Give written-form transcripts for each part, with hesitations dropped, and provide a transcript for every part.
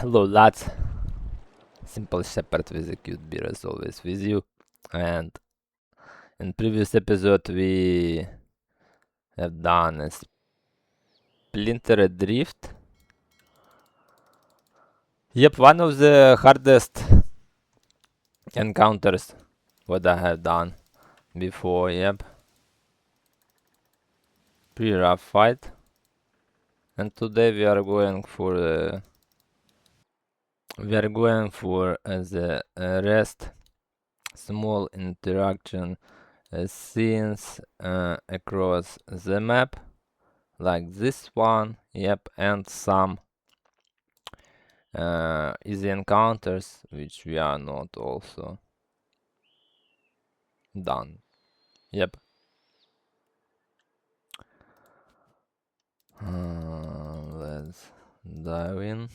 Hello lads, Simple Shepherd with a cute beer as always with you, and in previous episode we have done a splintered drift. Yep, one of the hardest encounters what I have done before, yep. Pretty rough fight. And today we are going for the rest, small interaction scenes across the map, like this one, yep, and some easy encounters which we are not also done, yep. Let's dive in.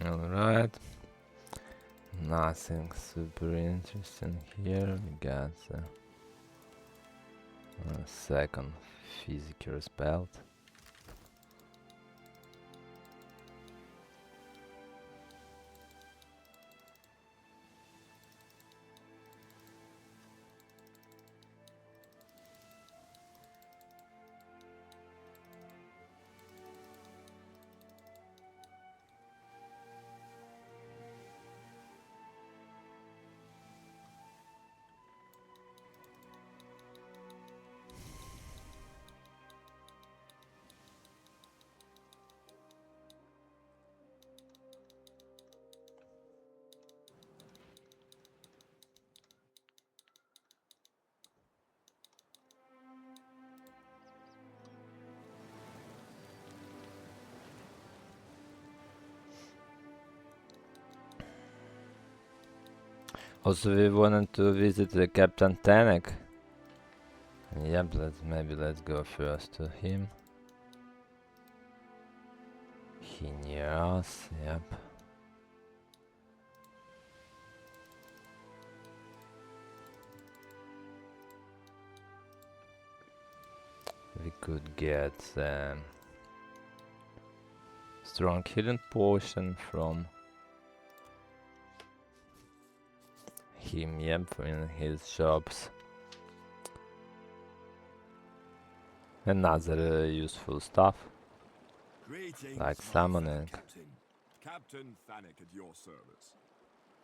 Alright, nothing super interesting here. We got a second Physicur's belt. Also, we wanted to visit the Captain Tanek. Yep, let's go first to him. He near us, yep. We could get strong healing potion from him, yep, in his shops. And other useful stuff, like summoning. Captain Thanek at your service.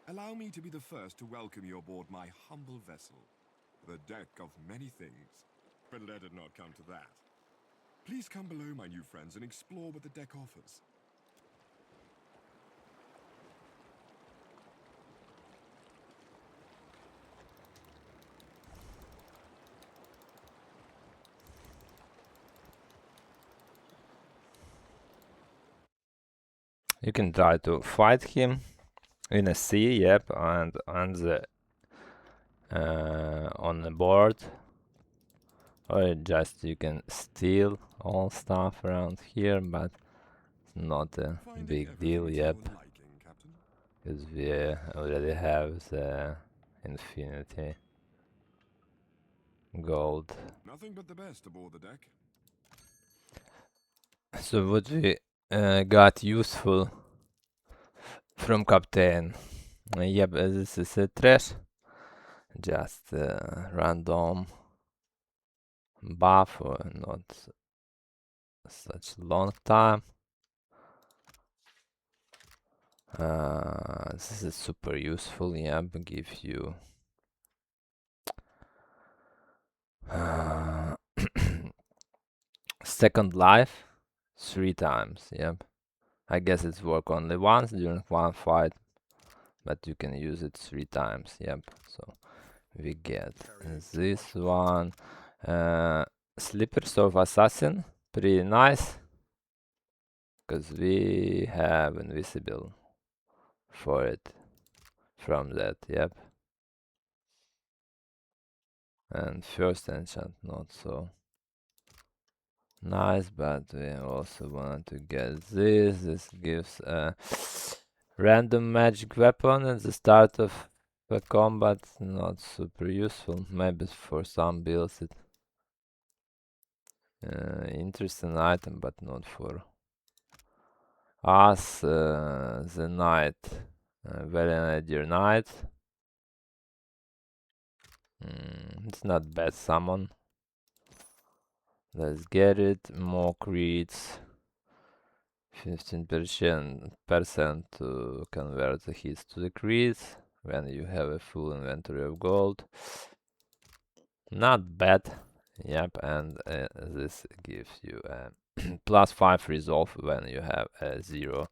Allow me to be the first to welcome you aboard my humble vessel, the deck of many things. But let it not come to that. Please come below, my new friends, and explore what the deck offers. You can try to fight him in a sea, yep, and on the board Or just you can steal all stuff around here, but it's not a Finding big deal, everything to yep. your liking, Captain? Because we already have the infinity gold. Nothing but the best aboard the deck. So what we got useful from Captain? Yep, this is a trash. Just random buff for not such long time. This is super useful, yep, give you second life 3 times, yep. I guess it's work only once during one fight, but you can use it 3 times, yep. So we get this one. Slippers of Assassin, pretty nice, because we have invisible for it from that, yep. And first enchant not so nice, but we also want to get this. This gives a random magic weapon at the start of the combat. Not super useful. Maybe for some builds it interesting item, but not for us. The knight, very dear knight. It's not bad summon. Let's get it. More creeds. 15% to convert the hits to the crits when you have a full inventory of gold. Not bad. Yep, and this gives you a +5 resolve when you have 0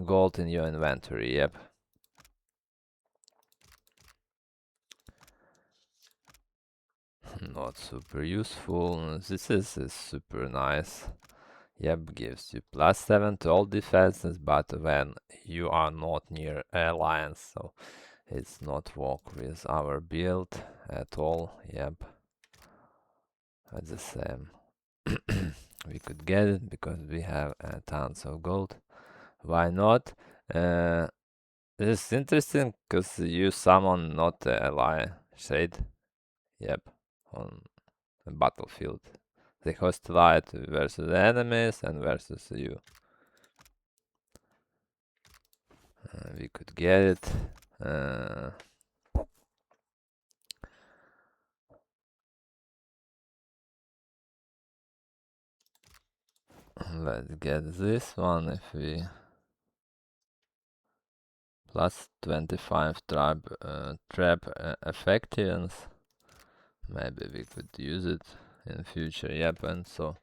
gold in your inventory. Yep. Not super useful. This is super nice. Yep, gives you +7 to all defenses, but when you are not near alliance, so it's not work with our build at all. Yep, at the same. We could get it because we have tons of gold. Why not? This is interesting because you summon not the ally shade. Yep, on the battlefield. The hostile versus the enemies and versus you. We could get it. Let's get this one if we +25 trap effectiveness. Maybe we could use it in future. Yep, and so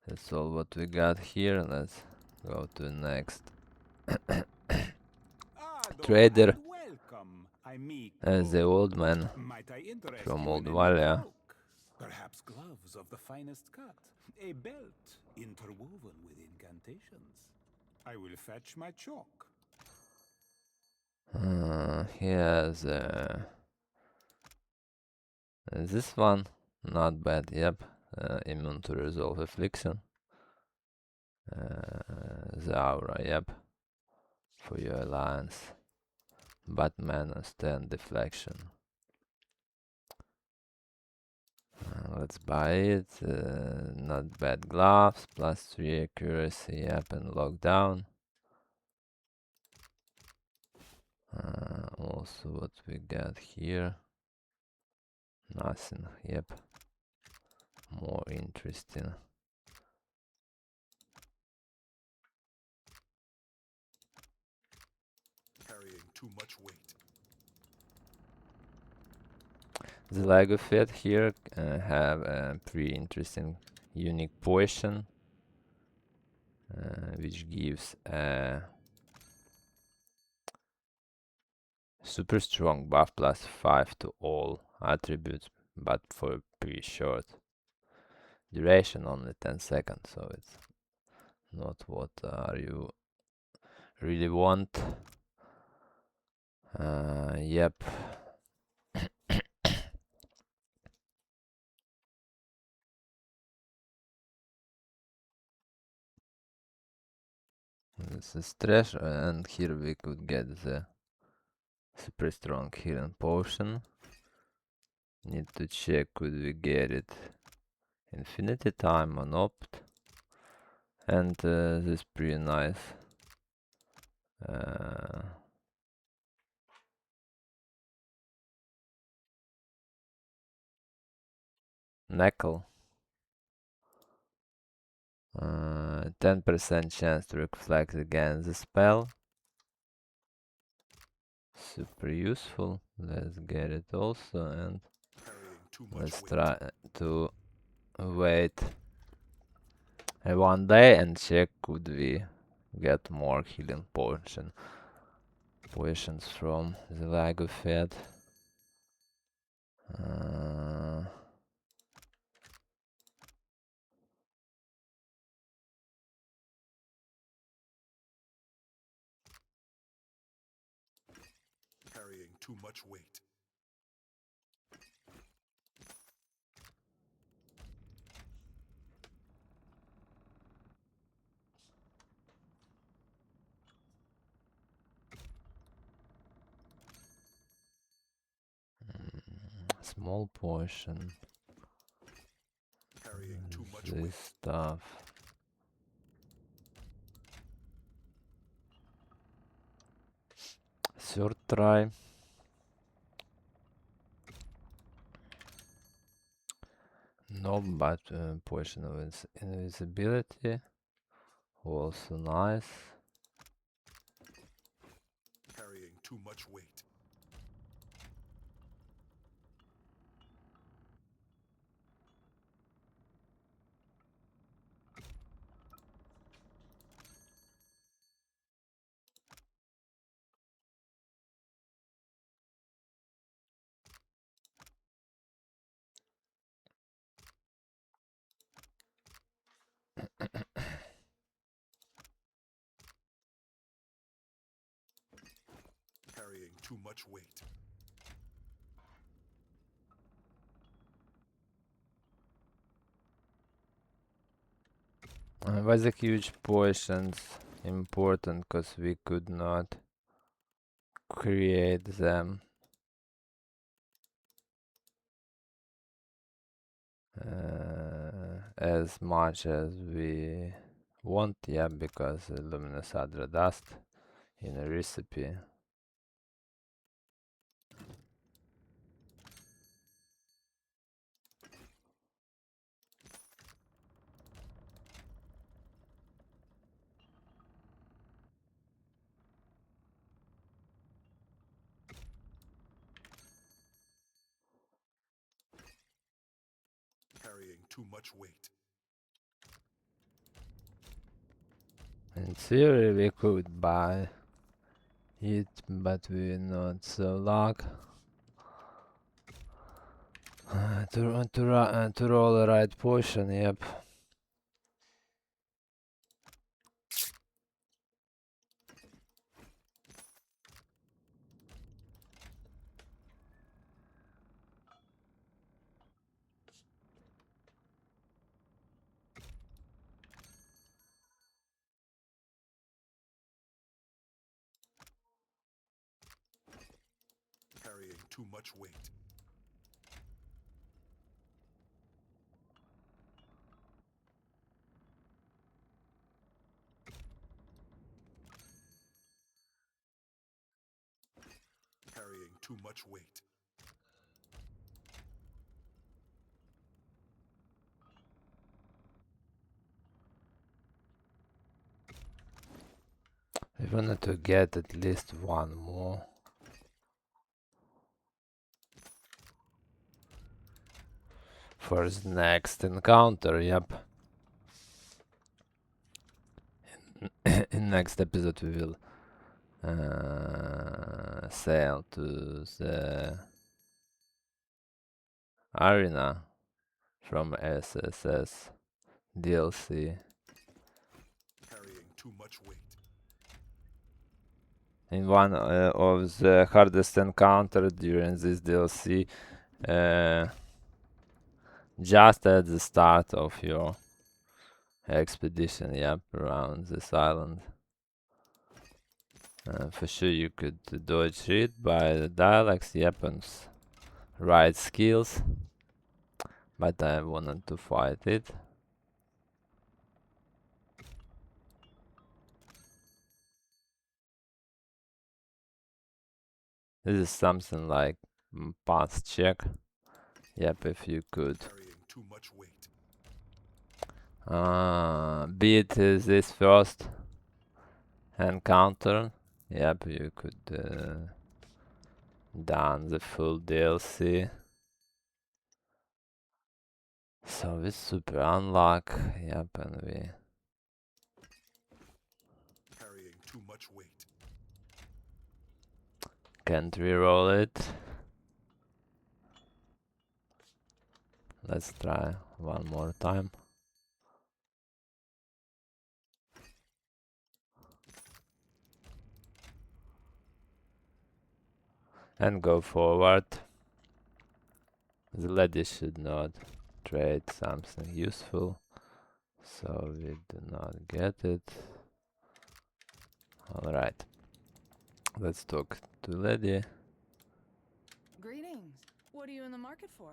that's all what we got here. Let's go to the next trader. As the old man from Old Valia. Perhaps gloves of the finest cut, a belt interwoven with incantations. I will fetch my chalk. He has this one, not bad. Yep, immune to resolve affliction. The aura, yep, for your alliance. Batman and stand deflection. Let's buy it. Not bad gloves, +3 accuracy, yep, and lockdown. Also, what we got here? Nothing, yep. More interesting. Carrying too much weight. The Lego fit here have a pretty interesting unique potion, which gives a super strong buff +5 to all attributes, but for a pretty short duration, only 10 seconds, so it's not what you really want. Yep. This is trash, and here we could get the super strong healing potion. Need to check could we get it infinity time or not. And this pretty nice. Knuckle. 10% chance to reflect against the spell. Super useful. Let's get it also, and let's try to wait 1 day and check could we get more healing potions from the Lago Fed. Carrying too much weight. Small portion. Carrying too much This weight. stuff. Third try. No, but portion of invisibility. Also nice. Carrying too much weight. Carrying too much weight. Why the huge portions important? Because we could not create them as much as we want, yeah, because luminous adra dust in a recipe. Carrying too much weight. In theory we could buy it, but we're not so luck to roll the right potion, yep. Carrying too much weight. Carrying too much weight. We wanted to get at least one more. For the next encounter, yep. In next episode we will sail to the arena from SSS DLC. Carrying too much weight. In one of the hardest encounters during this DLC, just at the start of your expedition, yep, around this island. For sure you could dodge it by the dialects, weapons, right skills, but I wanted to fight it. This is something like pass check. Yep, if you could Too much weight. beat this first encounter. Yep, you could done the full DLC. So we super unlock. Yep, and we Carrying too much weight. can't reroll it. Let's try one more time. And go forward. The lady should not trade something useful, so we do not get it. Alright, let's talk to lady. Greetings. What are you in the market for?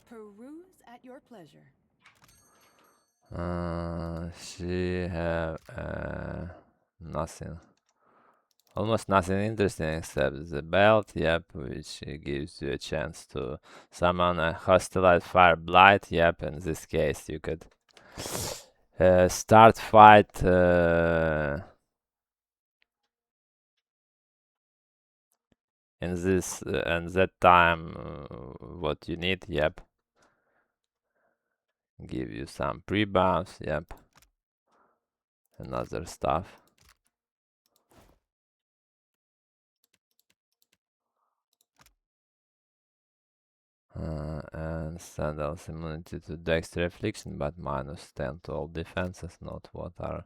Peruse at your pleasure. She have nothing. Almost nothing interesting except the belt, yep, which gives you a chance to summon a hostile fire blight, yep, in this case you could start fight in this and that time what you need, yep. Give you some pre-buffs, yep. And other stuff. And Sandals immunity to Dexter Affliction, but minus 10 to all defenses, not what are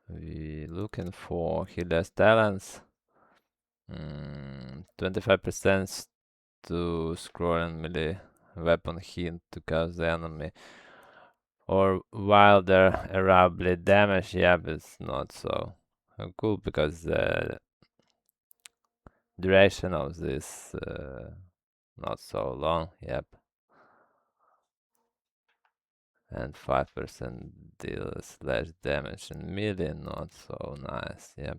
we looking for. Healer's talents. 25% to scroll and melee weapon hit to cause the enemy. Or while they're airably damaged, yep, it's not so cool because the duration of this not so long, yep. And 5% deal slash damage and melee, not so nice, yep.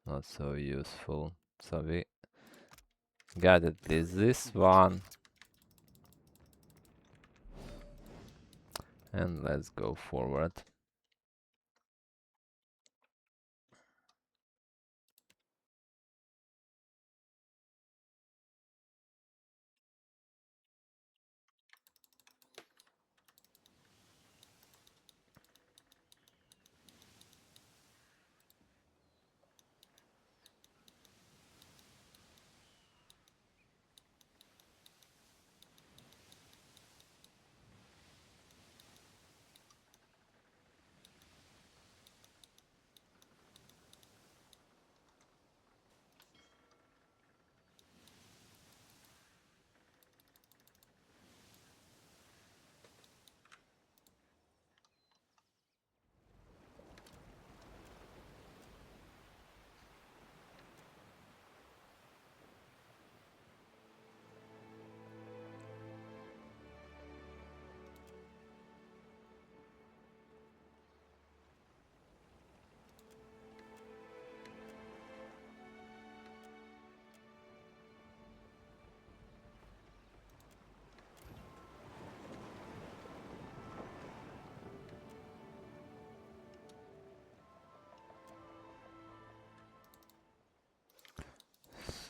Not so useful. So we got at least this one. And let's go forward.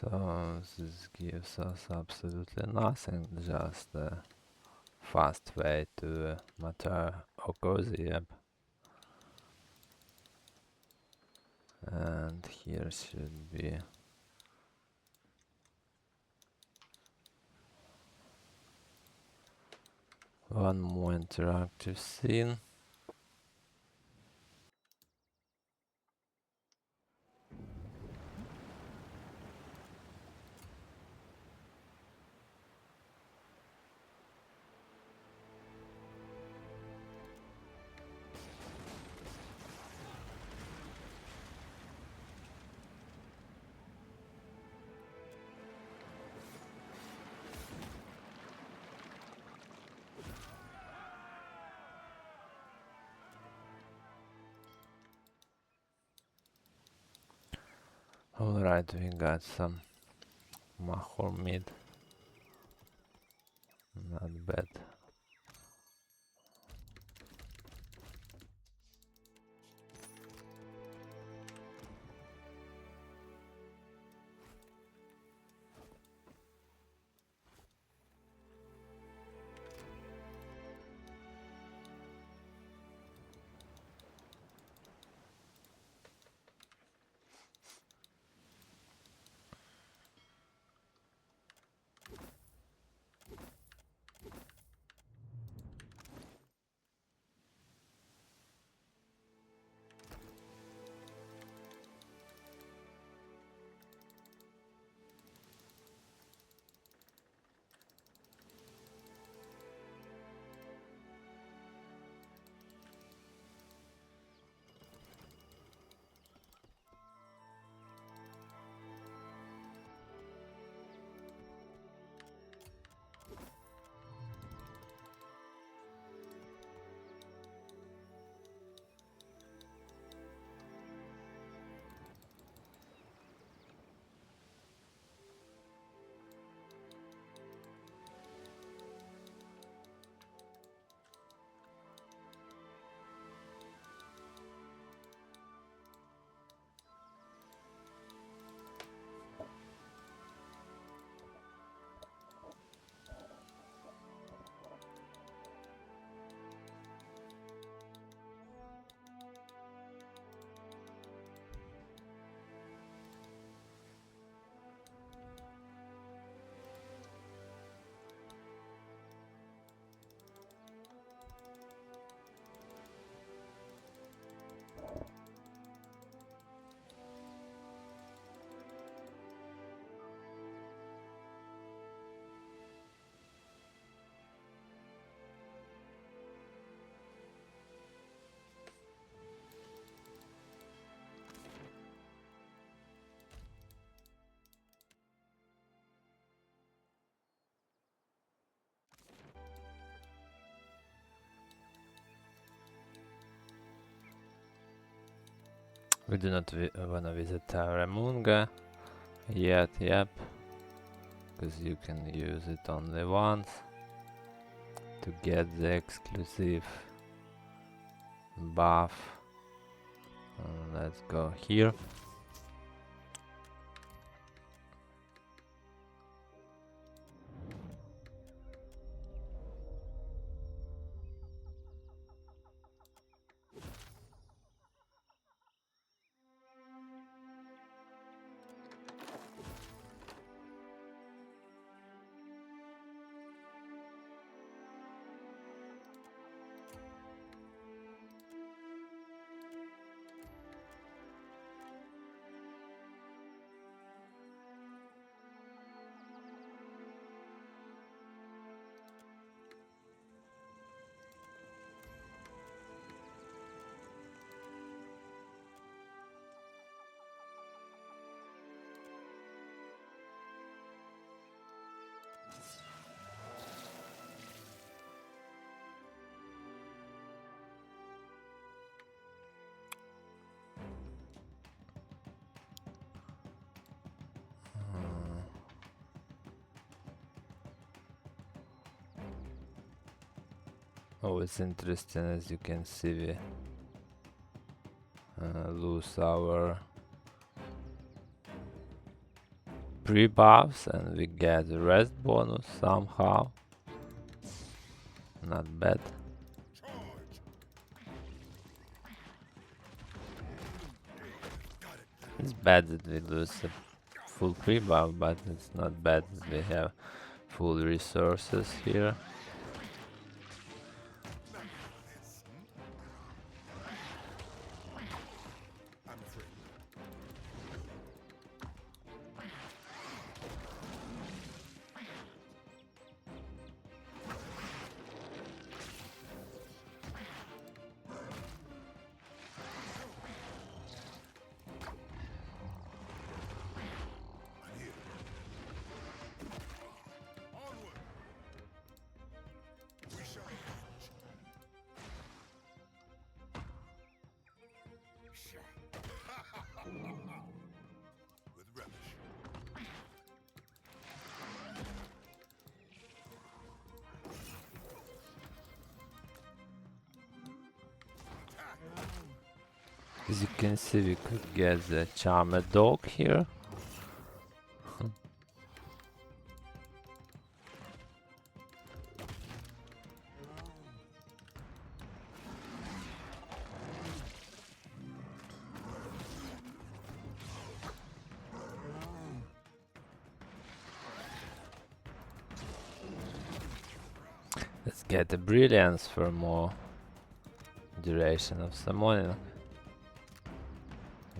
So this gives us absolutely nothing, just a fast way to Mahuakotu, yep. And here should be one more interactive scene. Alright, we got some Mahor mid. Not bad. We do not wanna visit Ramunga yet, yep. Because you can use it only once to get the exclusive buff. Let's go here. Oh, it's interesting. As you can see, we lose our pre-buffs and we get the rest bonus somehow. Not bad. It's bad that we lose a full pre-buff, but it's not bad that we have full resources here. As you can see, we could get the charmed dog here. Let's get the brilliance for more duration of summoning.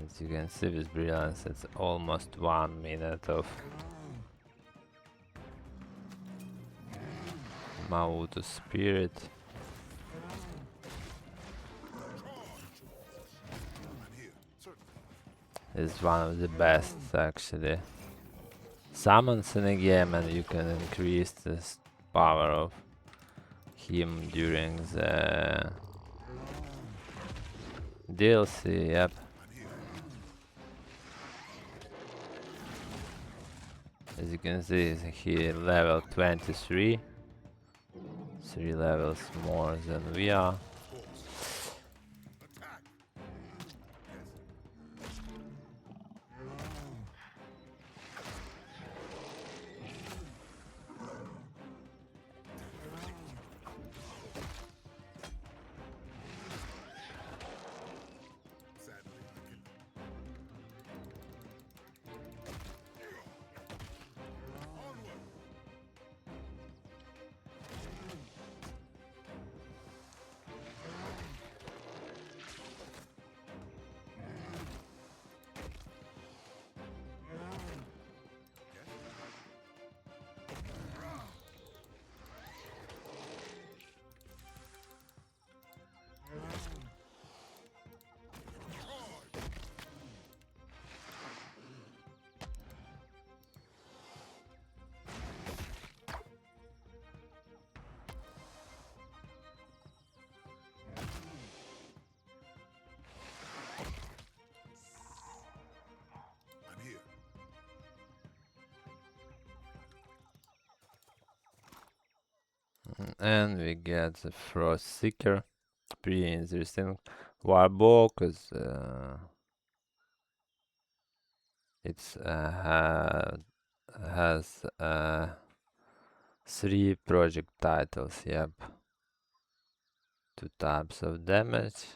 As you can see with brilliance, it's almost 1 minute of Mahuakotu spirit. It's one of the best actually summons in a game, and you can increase the power of him during the DLC. Yep. As you can see, he level 23, 3 levels more than we are. And we get the Frostseeker. Pretty interesting warbow, because it's has 3 project titles. Yep. 2 types of damage.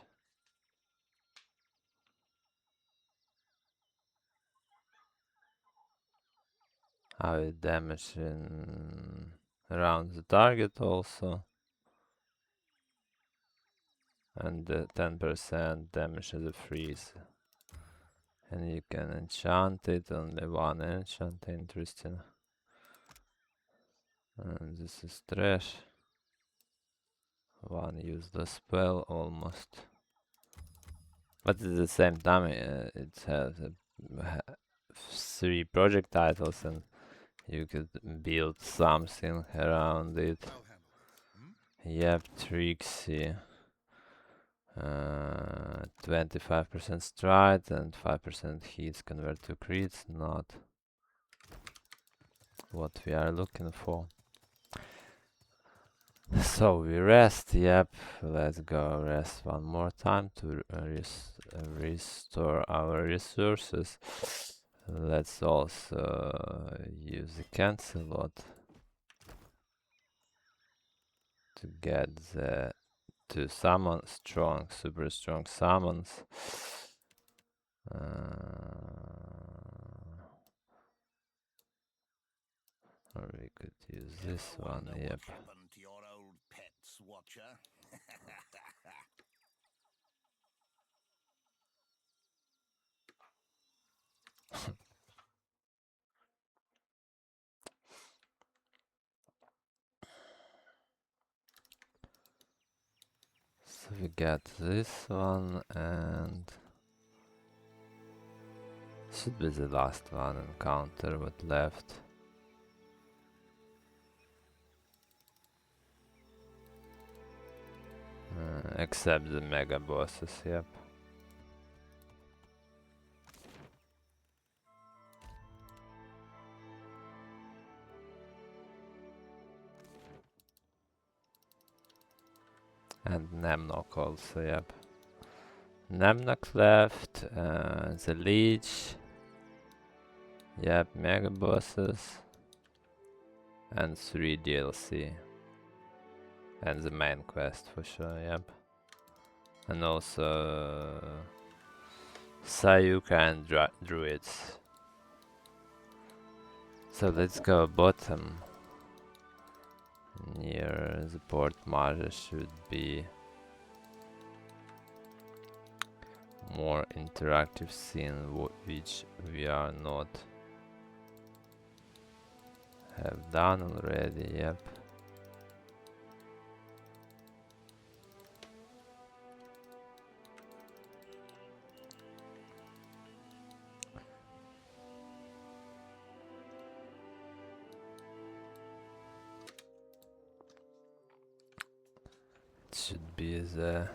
How it damage in around the target also. And 10% damage as a freeze. And you can enchant it, only 1 enchant, interesting. And this is trash. 1 useless spell almost. But at the same time, it has 3 project titles, and you could build something around it. Yep, Trixie. 25% stride and 5% hits convert to crits, not what we are looking for. So we rest. Yep, let's go rest one more time to restore our resources. Let's also use the cancel lot to get the 2 summon strong, super strong summons. Or we could use this one. Yep. To your old pets, Watcher. So we got this one, and should be the last one encounter what left. Except the mega bosses. Yep. And Nemnok also. Yep. Nemnak left, the Leech. Yep, mega bosses. And 3 DLC. And the main quest for sure, yep. And also Sayuka and Druids. So let's go bottom. Near the port marge should be more interactive scene which we are not have done already, yep. It should be the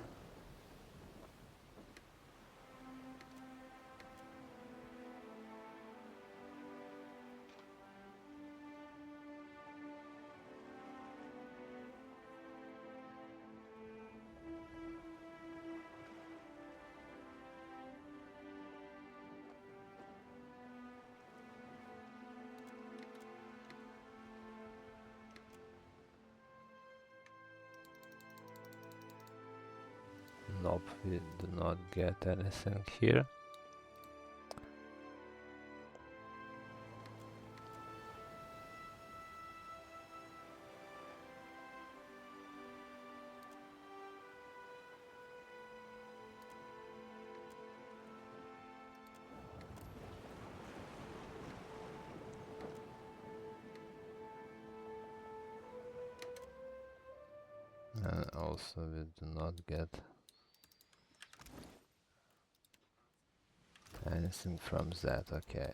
nope, we do not get anything here. And also we do not get anything from that, okay.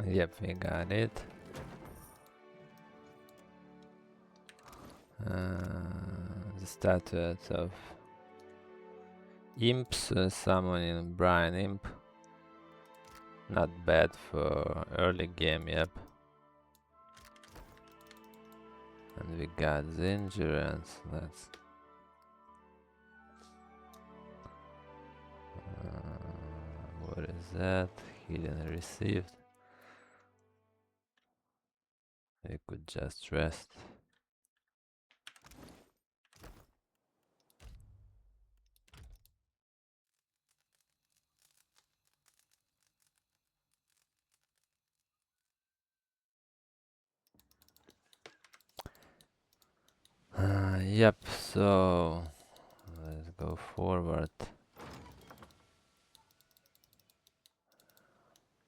Yep, we got it. The statuette of imps, summoning Brian Imp. Not bad for early game, yep. And we got the endurance, that's... what is that? Hidden received. We could just rest. Yep, so let's go forward.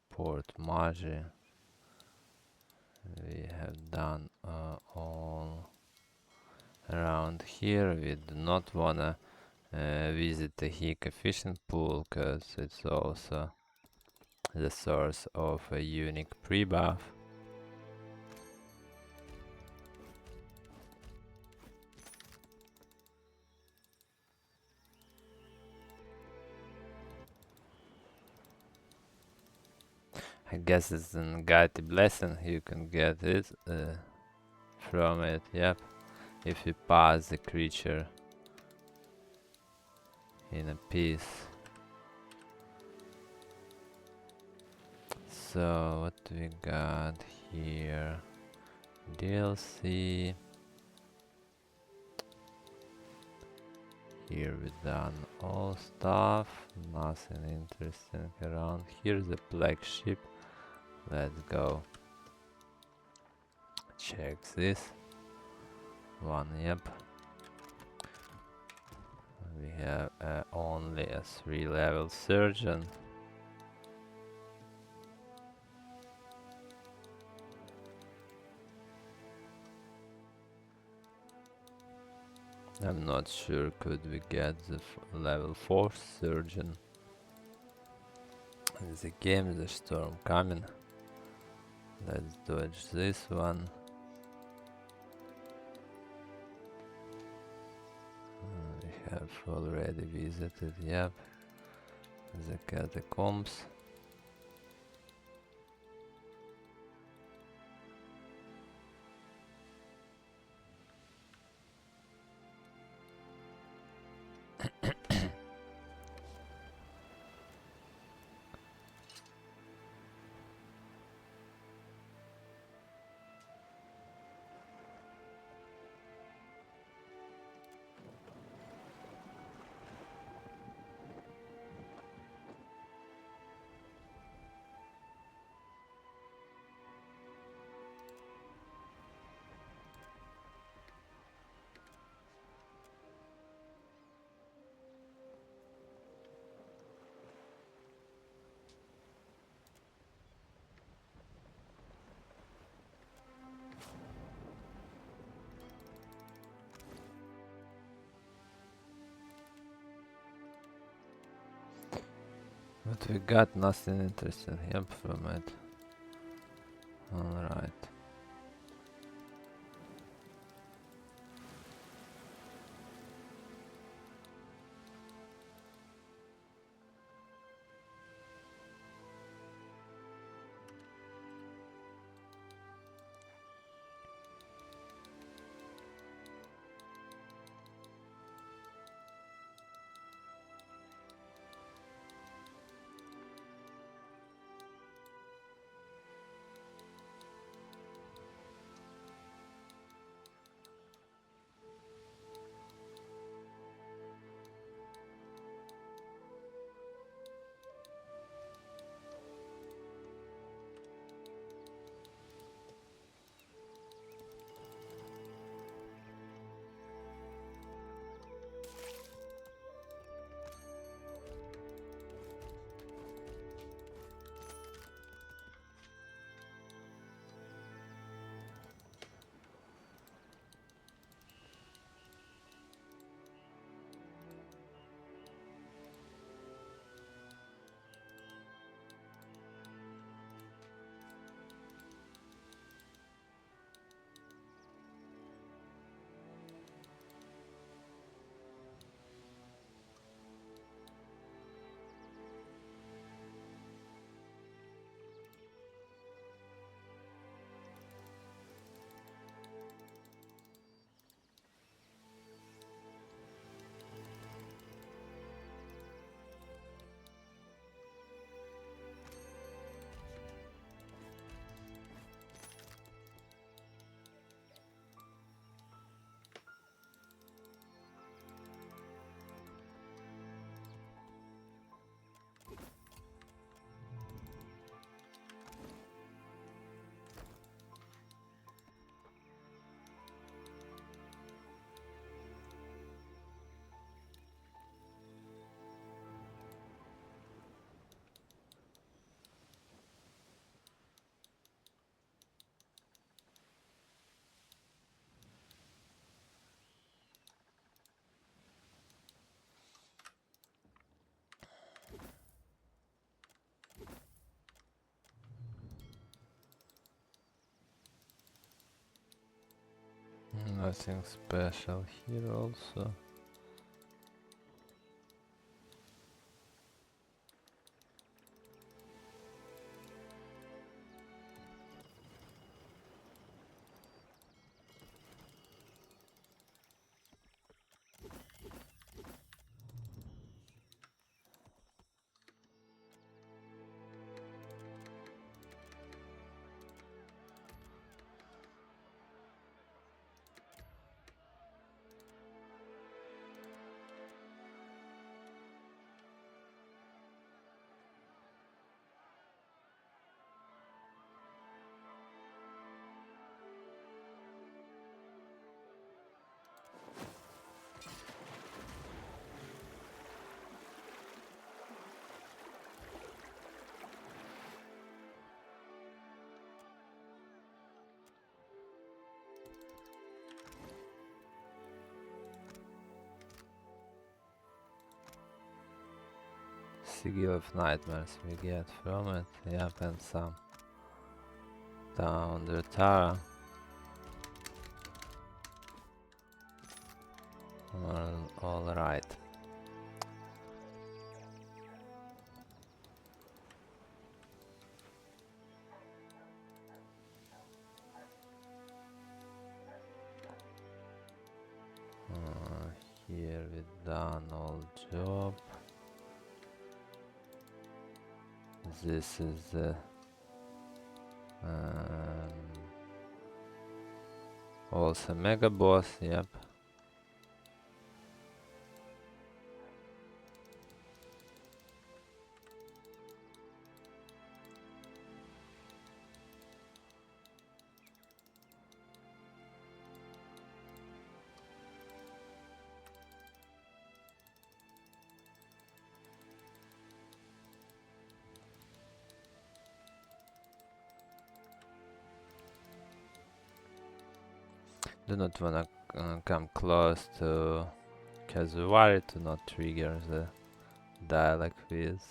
Port Marge. We have done all around here. We do not wanna visit the Hika fishing pool because it's also the source of a unique pre-buff. I guess it's an Gati blessing, you can get it from it, yep. If you pass the creature in a piece. So what we got here? DLC. Here we done all stuff. Nothing interesting around. Here's the black ship. Let's go. Check this one. Yep. We have only a 3-level surgeon. I'm not sure could we get the level 4 surgeon. The game, the storm coming. Let's dodge this one. We have already visited, yep, the catacombs. But we got nothing interesting, yep, from it. Alright. Nothing special here also. Sigil of Nightmares we get from it. Yep, and some down the Tara. Alright. Here we done all job. This is the also mega boss, yep. Do not wanna come close to Kazuwari to not trigger the dialogue with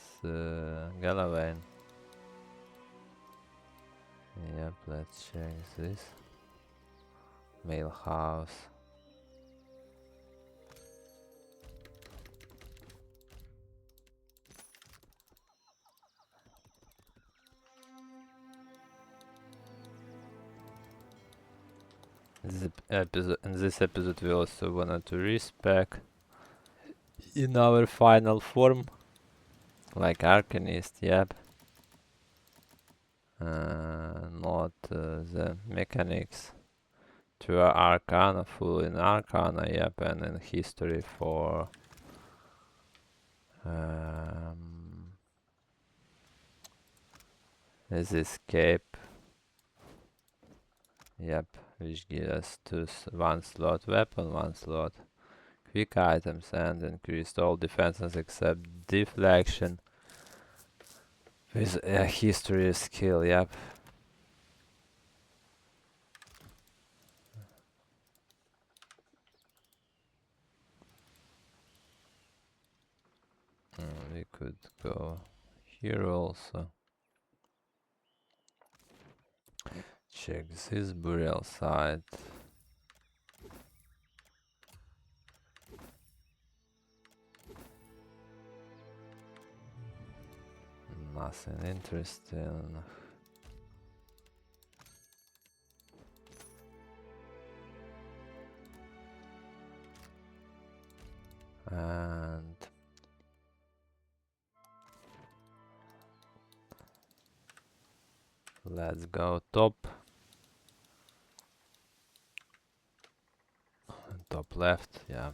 Galloway. Yep, let's check this. Mail house. In this episode we also wanted to respec in our final form, like Arcanist, yep. Not the mechanics to Arcana, full in Arcana, yep, and in history for this escape, yep, which gives us one slot weapon, one slot quick items, and increased all defenses except deflection with a history skill, yep. We could go here also. Check this burial site. Nothing interesting. And let's go top. Top left, yeah.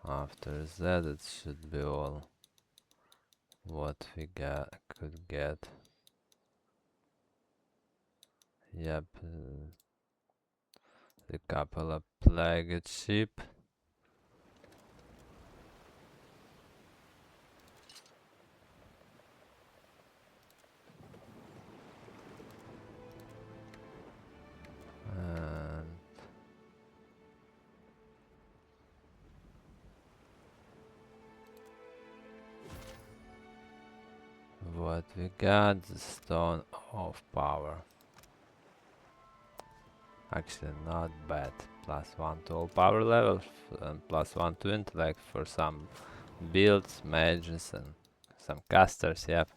After that it should be all what we could get. Yep, the couple of plagued ship. And what we got, the Stone of Power. Actually not bad. +1 to all power levels and +1 to intellect for some builds, mages and some casters, yep.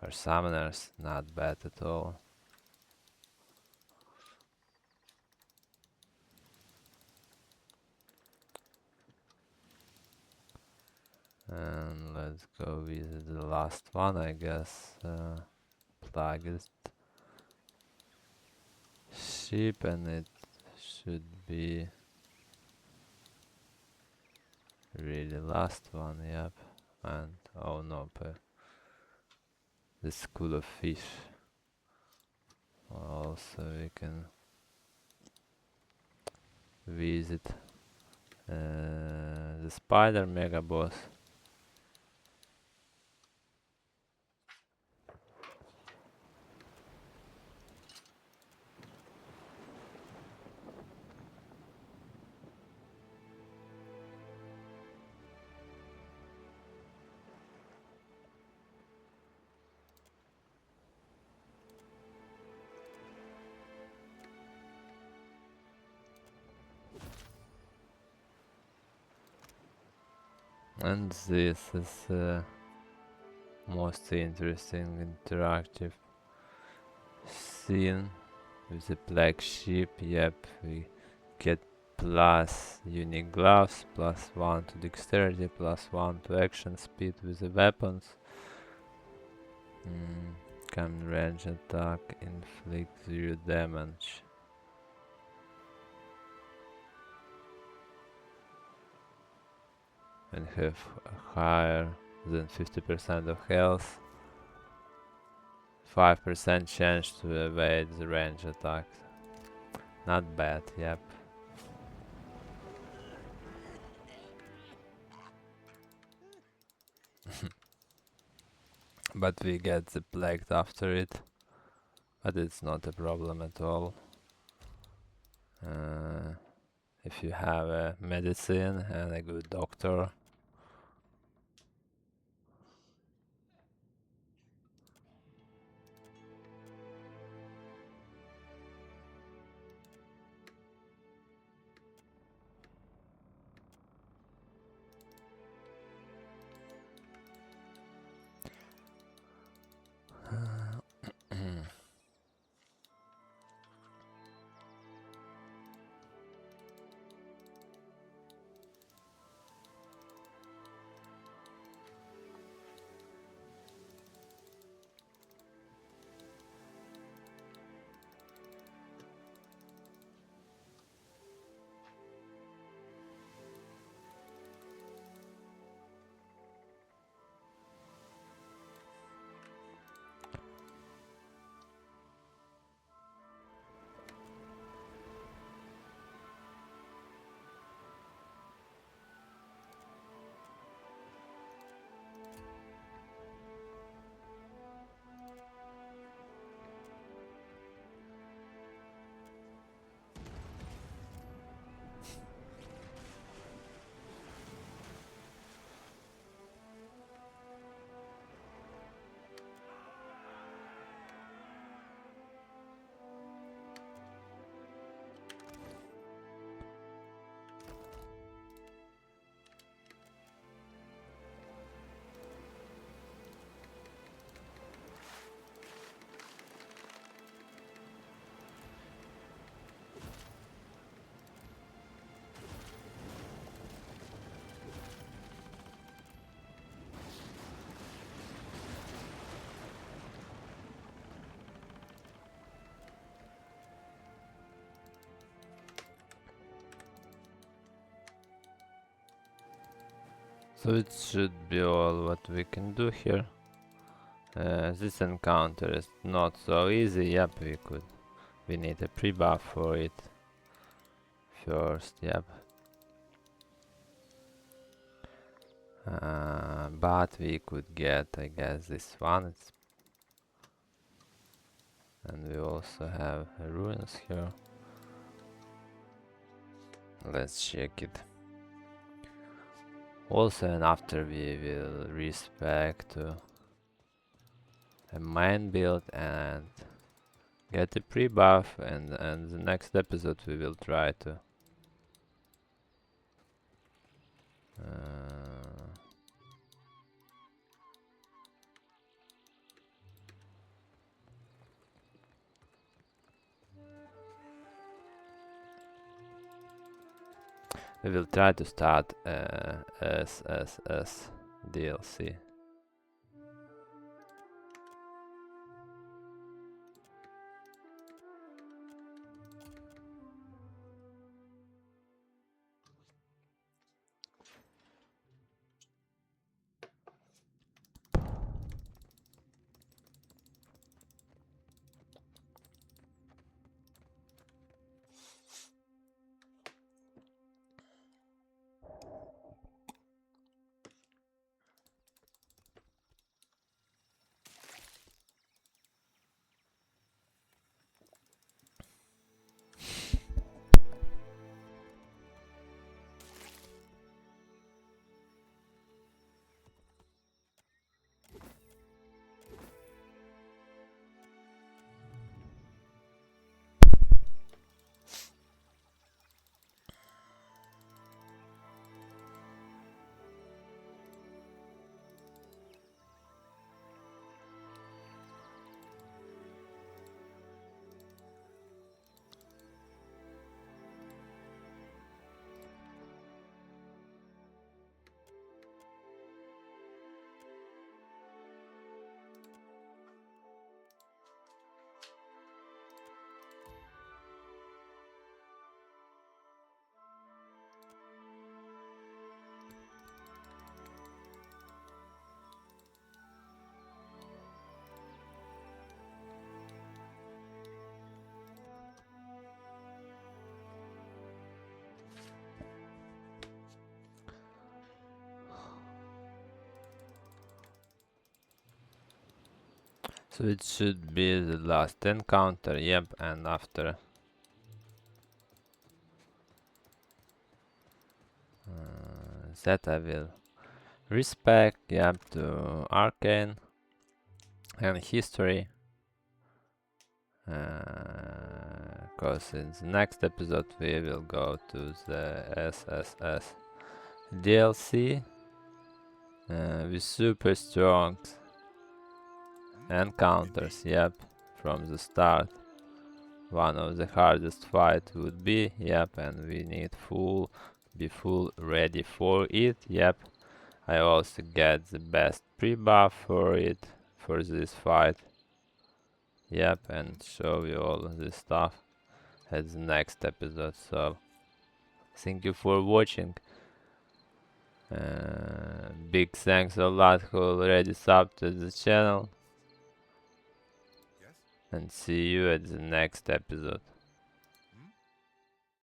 Or summoners, not bad at all. And let's go with the last one, I guess. Plagued ship, and it should be really last one, yep. And oh no, the school of fish. Also we can visit the spider mega boss. And this is most interesting interactive scene with the black ship. Yep, we get plus unique gloves, +1 to dexterity, +1 to action speed with the weapons. Can range attack, inflict 0 damage. And have higher than 50% of health. 5% chance to evade the range attacks. Not bad, yep. But we get the plague after it. But it's not a problem at all. If you have a medicine and a good doctor. So it should be all what we can do here. This encounter is not so easy. Yep, we need a pre-buff for it first, yep. But we could get, I guess, this one. And we also have ruins here. Let's check it. Also, and after we will respec to a main build and get a pre-buff, and the next episode we will try to we will try to start SSS DLC. So it should be the last encounter, yep, and after that I will respect, yep, to Arcane and History. Because in the next episode we will go to the SSS DLC with super strong encounters, yep, from the start. One of the hardest fight would be, yep, and we need be full ready for it, yep. I also get the best pre-buff for it, for this fight, yep, and show you all of this stuff at the next episode. So thank you for watching. Big thanks a lot who already subbed to the channel. Yes? And see you at the next episode.